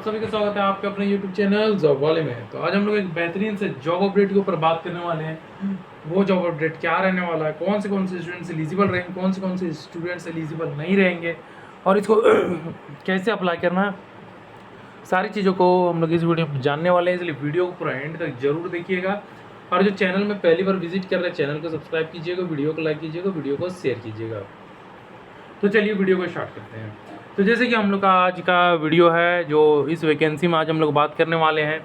सभी का स्वागत है आपके अपने YouTube चैनल जॉब वाले में। तो आज हम लोग एक बेहतरीन से जॉब अपडेट के ऊपर बात करने वाले हैं। वो जॉब अपडेट क्या रहने वाला है, कौन से स्टूडेंट्स एलिजिबल रहेंगे, कौन से स्टूडेंट्स एलिजिबल नहीं रहेंगे और इसको कैसे अप्लाई करना है, सारी चीज़ों को हम लोग इस वीडियो में जानने वाले हैं। इसलिए वीडियो को पूरा एंड तक जरूर देखिएगा। और जो चैनल में पहली बार विजिट कर रहे हैं, चैनल को सब्सक्राइब कीजिएगा, वीडियो को लाइक कीजिएगा, वीडियो को शेयर कीजिएगा। तो चलिए वीडियो को स्टार्ट करते हैं। तो जैसे कि हम लोग का आज का वीडियो है, जो इस वैकेंसी में आज हम लोग बात करने वाले हैं,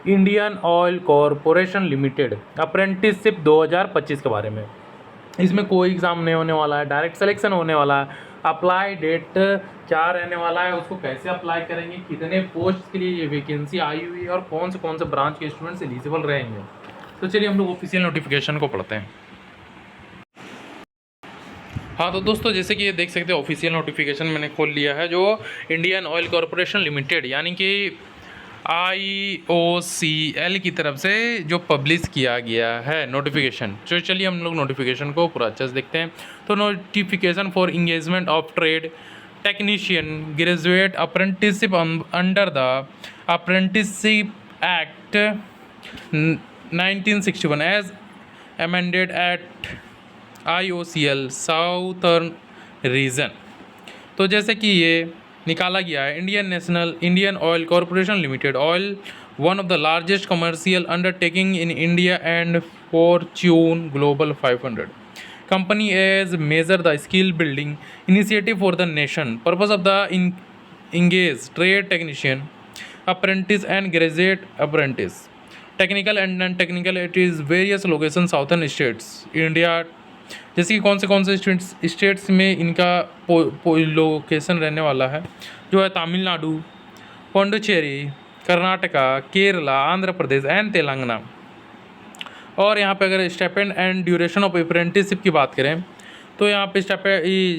Indian oil corporation limited apprenticeship 2025 के बारे में। इसमें कोई एग्ज़ाम नहीं होने वाला है, डायरेक्ट सिलेक्शन होने वाला है। अप्लाई डेट क्या रहने वाला है, उसको कैसे अप्लाई करेंगे, कितने पोस्ट के लिए ये वैकेंसी आई हुई है और कौन से ब्रांच के स्टूडेंट्स एलिजिबल रहेंगे। तो चलिए हम लोग ऑफिशियल नोटिफिकेशन को पढ़ते हैं। हाँ तो दोस्तों, जैसे कि ये देख सकते हैं ऑफिशियल नोटिफिकेशन मैंने खोल लिया है, जो इंडियन ऑयल कॉरपोरेशन लिमिटेड यानी कि IOCL की तरफ से जो पब्लिश किया गया है नोटिफिकेशन। तो चलिए हम लोग नोटिफिकेशन को पूरा अच्छे से देखते हैं। तो notification for engagement of trade technician graduate apprenticeship under the apprenticeship act 1961 as amended at IOCL southern region. तो जैसे कि ये निकाला गया है, Indian oil corporation Limited oil one of the largest commercial undertaking in India and Fortune Global 500 company as measure the skill building initiative for the nation purpose of the engage trade technician apprentice and graduate apprentice technical and non technical it is various location southern states India. जैसे कि कौन से states में इनका location रहने वाला है, जो है तमिलनाडु, पुडुचेरी, कर्नाटका, केरला, आंध्र प्रदेश एंड तेलंगाना। और यहाँ पे अगर stipend and duration of apprenticeship की बात करें तो यहाँ पे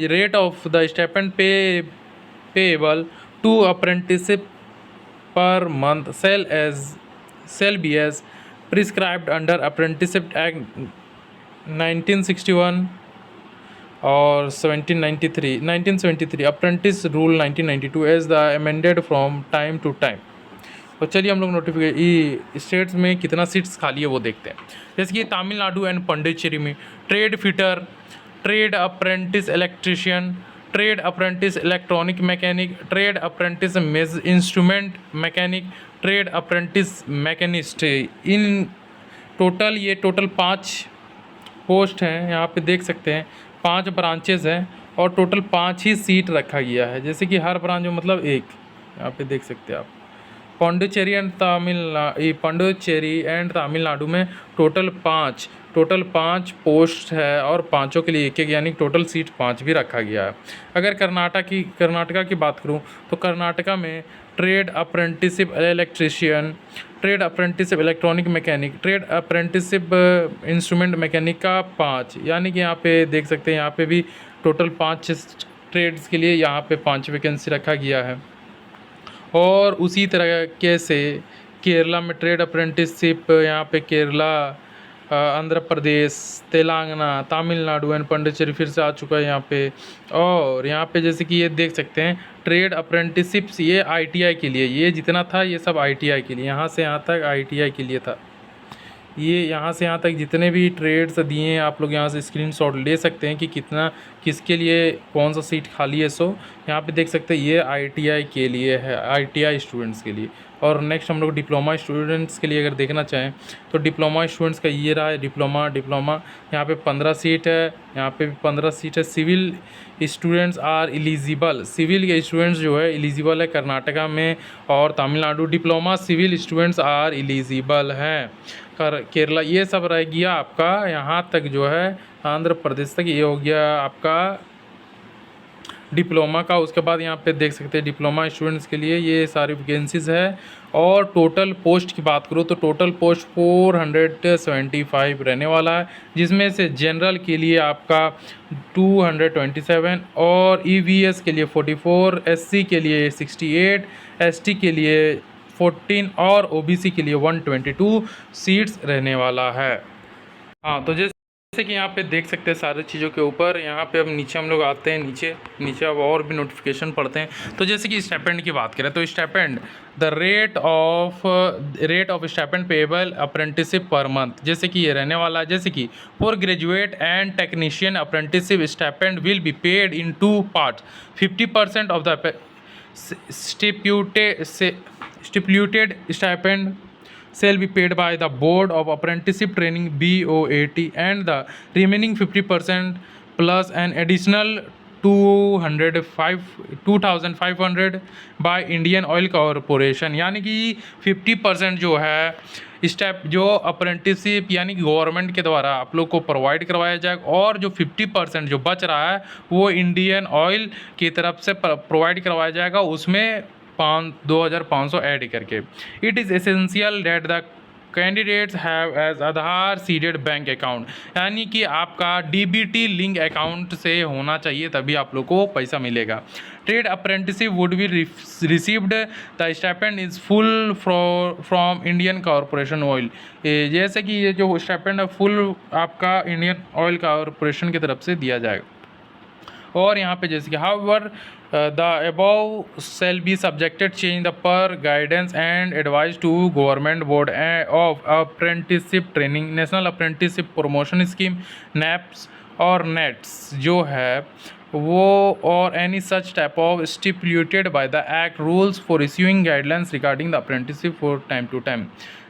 rate of the stipend payable to apprenticeship per month shall be as prescribed under Apprenticeship Act 1961 और 1973 Apprentice Rule 1992 as the amended from time to time। तो चलिए हम लोग नोटिफिकेशन स्टेट्स में कितना सीट्स खाली है वो देखते हैं। जैसे कि तमिलनाडु एंड पुडुचेरी में trade fitter, trade apprentice electrician, trade apprentice electronic mechanic, trade apprentice instrument mechanic, trade apprentice machinist. In total 5 post हैं। यहाँ पे देख सकते हैं 5 ब्रांचेस हैं और टोटल 5 ही सीट रखा गया है। जैसे कि हर ब्रांच में मतलब एक, यहाँ पे देख सकते हैं आप। पुडुचेरी एंड तमिलनाडु में टोटल 5 पोस्ट है और पाँचों के लिए एक यानी टोटल सीट 5 भी रखा गया है। अगर कर्नाटका की बात करूं तो कर्नाटका में trade apprenticeship electrician, trade apprenticeship electronic mechanic, trade apprenticeship instrument mechanic का 5, यानी कि यहाँ पे देख सकते हैं यहाँ पे भी टोटल 5 ट्रेड्स के लिए यहाँ पे 5 वैकेंसी रखा गया है। और उसी तरीके से केरला में ट्रेड अप्रेंटिसशिप, यहाँ पे केरला, आंध्र प्रदेश, तेलंगाना, तमिलनाडु एंड पुडुचेरी फिर से आ चुका है यहाँ पे। और यहाँ पे जैसे कि ये देख सकते हैं ट्रेड अप्रेंटिसशिप्स, ये ITI के लिए, ये जितना था ये सब ITI के लिए, यहाँ से यहाँ तक ITI के लिए था। ये यहाँ से यहाँ तक जितने भी ट्रेड्स दिए हैं आप लोग यहाँ से स्क्रीनशॉट ले सकते हैं कि कितना किसके लिए कौन सा सीट खाली है। सो यहाँ पे देख सकते हैं ये ITI के लिए है, ITI स्टूडेंट्स के लिए। और नेक्स्ट हम लोग डिप्लोमा स्टूडेंट्स के लिए अगर देखना चाहें तो डिप्लोमा स्टूडेंट्स का ये रहा है डिप्लोमा यहाँ पे 15 सीट है, यहाँ पे भी 15 सीट है। Civil students are eligible, civil के स्टूडेंट्स जो है एलिजिबल है कर्नाटका में और Tamil Nadu. Diploma civil students are eligible हैं केरला। ये सब रह गया आपका यहाँ तक जो है आंध्र प्रदेश तक, ये हो गया आपका डिप्लोमा का। उसके बाद यहाँ पे देख सकते हैं डिप्लोमा स्टूडेंट्स के लिए ये सारी वैकेंसीज़ है। और टोटल पोस्ट की बात करूँ तो टोटल पोस्ट 475 रहने वाला है, जिसमें से जनरल के लिए आपका 227 और EVS के लिए 44, SC के लिए 68, ST के लिए 14 और OBC के लिए 122 सीट्स रहने वाला है। हाँ तो जैसे जैसे कि यहाँ पे देख सकते हैं सारी चीज़ों के ऊपर। यहाँ पे अब नीचे हम लोग आते हैं, नीचे अब और भी नोटिफिकेशन पढ़ते हैं। तो जैसे कि स्टाइपेंड की बात करें तो stipend the rate of stipend payable apprenticeship per month, जैसे कि ये रहने वाला है। जैसे कि for graduate and technician apprenticeship stipend will be paid in 2 parts. 50% of the stipulated stipend shall be paid by the Board of Apprenticeship Training BOAT, and the remaining 50% plus an additional 2,500 by Indian Oil Corporation। यानी कि 50% जो है step जो apprenticeship यानी कि government के द्वारा आप लोग को प्रोवाइड करवाया जाएगा, और जो 50% जो बच रहा है वो इंडियन ऑयल की तरफ से प्रोवाइड करवाया जाएगा, उसमें 2,500 ऐड करके। It is essential that the candidates have as Aadhaar seeded bank account, यानी कि आपका डीबीटी लिंक अकाउंट से होना चाहिए, तभी आप लोग को पैसा मिलेगा। Trade apprenticeship would be received the stipend is full from Indian corporation oil. जैसे कि ये जो स्टाइपेंड है फुल आपका इंडियन ऑयल कॉरपोरेशन की तरफ से दिया जाएगा। और यहाँ पे जैसे कि however the above shall be subjected change the per guidance and advice to government board of apprenticeship training, national apprenticeship promotion scheme, NAPS और नेट्स जो है वो, और any such type of stipulated by the act rules for issuing guidelines regarding the apprenticeship for time to time.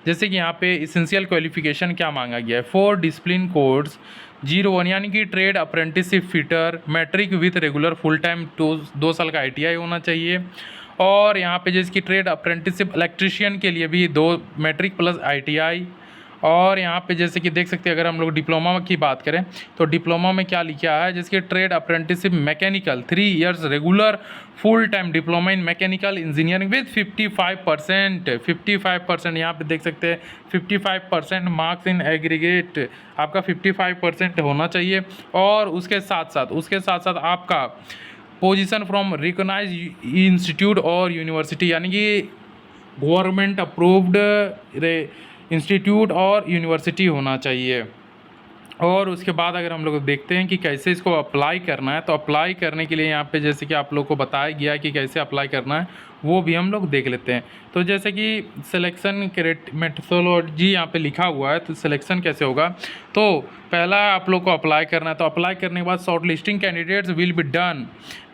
जैसे कि यहाँ पे essential qualification क्या मांगा गया है, 4 डिसिप्लिन कोड्स 01, यानी कि trade apprenticeship fitter, matric with regular full time 2 साल का ITI होना चाहिए। और यहाँ पे जैसे कि ट्रेड अप्रेंटिसशिप इलेक्ट्रीशियन के लिए भी 2 मैट्रिक प्लस ITI। और यहाँ पे जैसे कि देख सकते हैं अगर हम लोग डिप्लोमा की बात करें तो डिप्लोमा में क्या लिखा है, जैसे कि trade apprenticeship mechanical 3 years regular full time diploma in mechanical engineering with 55%। यहाँ पे देख सकते हैं 55% मार्क्स इन एग्रीगेट आपका 55% होना चाहिए। और उसके साथ साथ आपका पोजीशन फ्रॉम रिकॉग्नाइज इंस्टीट्यूट और यूनिवर्सिटी, यानी कि गवर्नमेंट अप्रूव्ड इंस्टीट्यूट और यूनिवर्सिटी होना चाहिए। और उसके बाद अगर हम लोग देखते हैं कि कैसे इसको अप्लाई करना है, तो अप्लाई करने के लिए यहाँ पे जैसे कि आप लोग को बताया गया है कि कैसे अप्लाई करना है, वो भी हम लोग देख लेते हैं। तो जैसे कि सिलेक्शन मेथोडोलॉजी यहाँ पे लिखा हुआ है, तो सिलेक्शन कैसे होगा, तो पहला आप लोग को अप्लाई करना है। तो अप्लाई करने के बाद short listing candidates will be done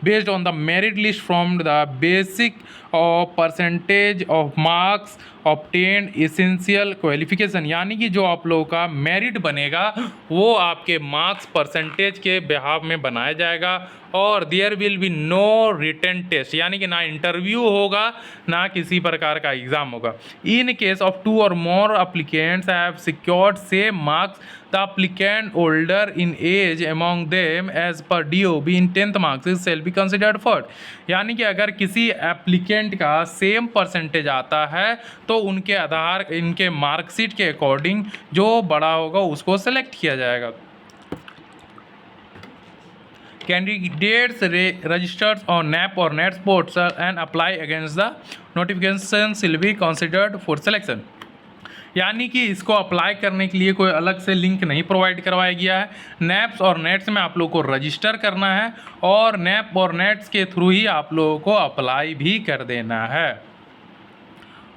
based on the merit list from the basic of percentage of marks obtained essential qualification, यानी कि जो आप लोगों का मेरिट बनेगा वो आपके मार्क्स परसेंटेज के बिहाफ में बनाया जाएगा। और there will be no written test, यानी कि ना इंटरव्यू होगा ना किसी प्रकार का एग्ज़ाम होगा। इन केस ऑफ 2 और more applicants have secured same marks, the applicant older in age among them as per DOB in 10th marks shall be considered for। यानी कि अगर किसी एप्लीकेंट का सेम परसेंटेज आता है तो उनके आधार इनके मार्कशीट के अकॉर्डिंग जो बड़ा होगा उसको सेलेक्ट किया जाएगा। Candidates registered on NAP or NET portal and apply against the notification shall be considered for selection। यानी कि इसको अप्लाई करने के लिए कोई अलग से लिंक नहीं प्रोवाइड करवाया गया है। नैप्स और नेट्स में आप लोग को रजिस्टर करना है और नैप और नेट्स के थ्रू ही आप लोगों को अप्लाई भी कर देना है।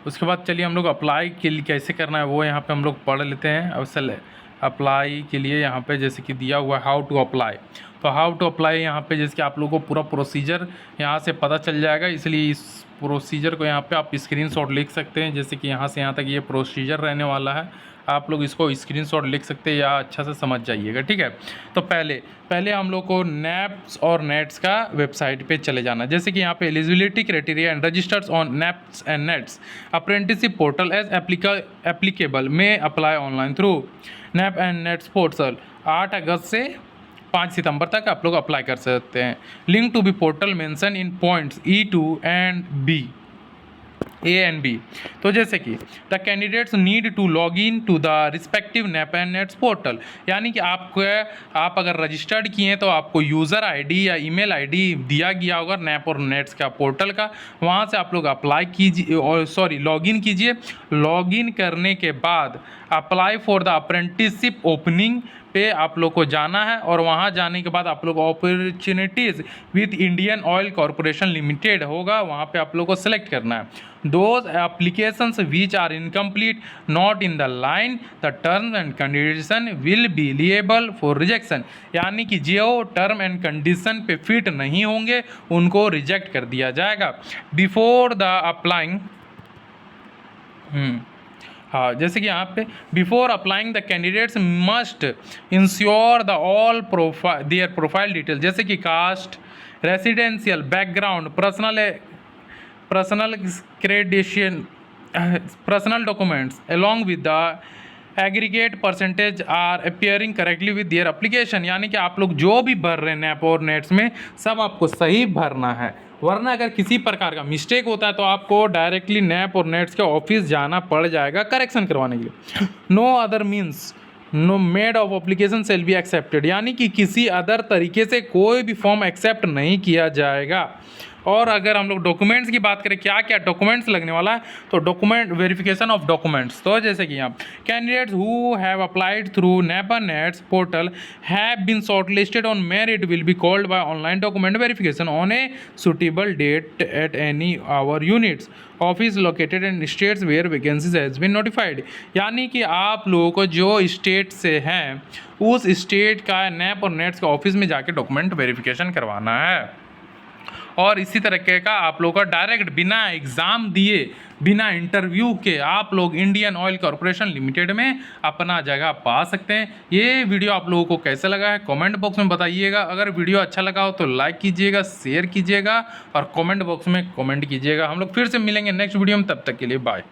उसके बाद चलिए हम लोग अप्लाई के लिए कैसे करना है वो यहाँ पे हम लोग पढ़ लेते हैं। अब अप्लाई के लिए यहाँ पे जैसे कि दिया हुआ है हाउ टू अप्लाई, तो हाउ टू अप्लाई यहाँ पे जैसे कि आप लोगों को पूरा प्रोसीजर यहाँ से पता चल जाएगा, इसलिए इस प्रोसीजर को यहाँ पे आप स्क्रीनशॉट लिख सकते हैं। जैसे कि यहाँ से यहाँ तक ये प्रोसीजर रहने वाला है, आप लोग इसको स्क्रीनशॉट लिख सकते हैं या अच्छा से समझ जाइएगा, ठीक है। तो पहले हम लोग को नैप्स और नेट्स का वेबसाइट पे चले जाना। जैसे कि यहाँ पे eligibility criteria and registers on NAPS and NATS apprenticeship portal as applicable में apply online through NAP and NATS portal 8 अगस्त से 5 सितंबर तक आप लोग अप्लाई कर सकते हैं। Link to be portal mention in points E2 and B A and B। तो जैसे कि the candidates need to log in to the respective NAP and NATS portal, यानी कि आप अगर रजिस्टर्ड किए हैं तो आपको यूज़र आईडी या ईमेल आईडी दिया गया होगा नैप और नेट्स का पोर्टल का, वहाँ से आप लोग अप्लाई कीजिए और लॉगिन कीजिए। लॉगिन करने के बाद apply for the apprenticeship opening पे आप लोग को जाना है और वहाँ जाने के बाद आप लोग opportunities with Indian oil corporation limited होगा, वहाँ पे आप लोग को सेलेक्ट करना है। Those applications which are incomplete not in the line the term and condition will be liable for rejection, यानी कि जो टर्म एंड कंडीशन पे फिट नहीं होंगे उनको रिजेक्ट कर दिया जाएगा। बिफोर द अप्लाइंग हाँ, जैसे कि यहाँ पे before applying the candidates must ensure the all their profile detail, जैसे कि caste, residential background, personal credential, personal documents along with the aggregate percentage are appearing correctly with their application, यानी कि आप लोग जो भी भर रहे हैं नैप और नेट्स में सब आपको सही भरना है, वरना अगर किसी प्रकार का मिस्टेक होता है तो आपको डायरेक्टली नैप और नेट्स के ऑफिस जाना पड़ जाएगा करेक्शन करवाने के लिए। No other means no mode of application shall be accepted, यानी कि किसी अदर तरीके से कोई भी फॉर्म एक्सेप्ट नहीं किया जाएगा। और अगर हम लोग डॉक्यूमेंट्स की बात करें क्या क्या डॉक्यूमेंट्स लगने वाला है, तो डॉक्यूमेंट वेरिफिकेशन ऑफ डॉक्यूमेंट्स, तो जैसे कि यहाँ candidates who have applied through NAPS NATS portal have been shortlisted on merit will be called by online document verification on a suitable date at any our units office located in states where vacancies has been notified, यानी कि आप लोगों को जो state से हैं उस state का नैप और नेट्स के ऑफिस में जाके डॉक्यूमेंट वेरिफिकेशन करवाना है। और इसी तरीके का आप लोगों का डायरेक्ट बिना एग्ज़ाम दिए बिना इंटरव्यू के आप लोग इंडियन ऑयल कॉरपोरेशन लिमिटेड में अपना जगह पा सकते हैं। ये वीडियो आप लोगों को कैसा लगा है कमेंट बॉक्स में बताइएगा। अगर वीडियो अच्छा लगा हो तो लाइक कीजिएगा, शेयर कीजिएगा और कमेंट बॉक्स में कमेंट कीजिएगा। हम लोग फिर से मिलेंगे नेक्स्ट वीडियो में, तब तक के लिए बाय।